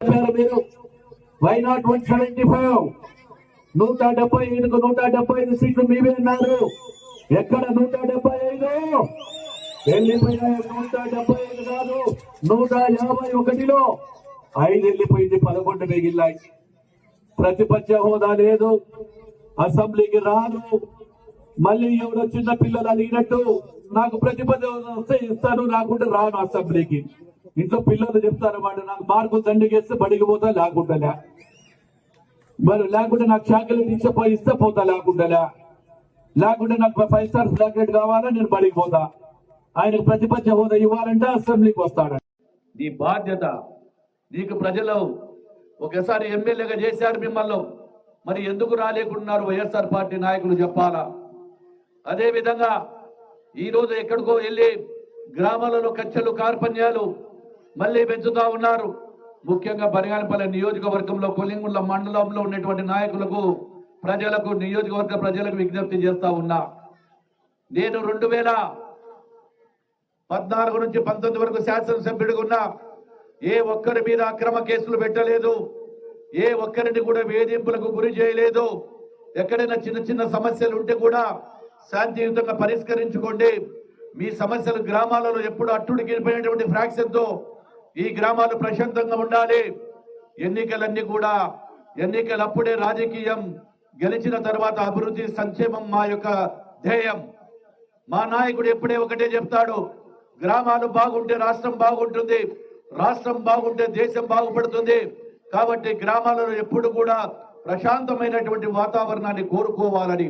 మీరు why not 175 175కు 175 సీట్లు మీవే అన్నారు. ఎక్కడ 175 వెళ్ళిపోయాయి. 175 కాదు 151లో 5 వెళ్ళిపోయింది, 11 మిగిలినాయి. ప్రతిపక్ష హోదా లేదు, అసెంబ్లీకి రాదు. మళ్ళీ ఎవరో చిన్న పిల్లలు అడిగినట్టు నాకు ప్రతిపక్ష హోదా వస్తే ఇస్తాను, రాకుంటే రాను అసెంబ్లీకి. ఇంట్లో పిల్లలు చెప్తారు వాడు నాకు మార్కులు దండిగేస్తే బడికి పోతా, లేకుంటలే మరి లేకుంటే నాకు చాకలెట్ ఇస్తే పోతా, లేకుంటే నాకు 5 స్టార్ చాకలెట్ కావాలా, నేను బడికి పోతా. ఆయనకు ప్రతిపక్ష హోదా ఇవ్వాలంటే అసెంబ్లీకి వస్తాడు. నీ బాధ్యత, నీకు ప్రజలు ఒకసారి ఎమ్మెల్యేగా చేశారు మిమ్మల్ని, మరి ఎందుకు రాలేకున్నారు వైఎస్ఆర్ పార్టీ నాయకులు చెప్పాలా. అదే విధంగా ఈరోజు ఎక్కడికో వెళ్ళి గ్రామాలలో కచ్చలు కార్పణ్యాలు మళ్ళీ పెంచుతా ఉన్నారు. ముఖ్యంగా బనగానపల్లి నియోజకవర్గంలో కొలింగుళ్ళ మండలంలో ఉన్నటువంటి నాయకులకు, ప్రజలకు, నియోజకవర్గ ప్రజలకు విజ్ఞప్తి చేస్తా ఉన్నా. నేను 2014 నుంచి 19 వరకు శాసనసభ్యుడిగా ఉన్నా. ఏ ఒక్కరి మీద అక్రమ కేసులు పెట్టలేదు, ఏ ఒక్కరిని కూడా వేధింపులకు గురి చేయలేదు. ఎక్కడైనా చిన్న చిన్న సమస్యలు ఉంటే కూడా శాంతియుతంగా పరిష్కరించుకోండి. మీ సమస్యలు గ్రామాలలో ఎప్పుడు అట్టుడికిపోయినటువంటి ఫ్రాక్షన్తో ఈ గ్రామాలు ప్రశాంతంగా ఉండాలి. ఎన్నికలన్నీ కూడా ఎన్నికలప్పుడే రాజకీయం, గెలిచిన తర్వాత అభివృద్ధి సంక్షేమం మా యొక్క ధ్యేయం. మా నాయకుడు ఎప్పుడే ఒకటే చెప్తాడు, గ్రామాలు బాగుంటే రాష్ట్రం బాగుంటుంది, రాష్ట్రం బాగుంటే దేశం బాగుపడుతుంది. కాబట్టి గ్రామాలలో ఎప్పుడు కూడా ప్రశాంతమైనటువంటి వాతావరణాన్ని కోరుకోవాలని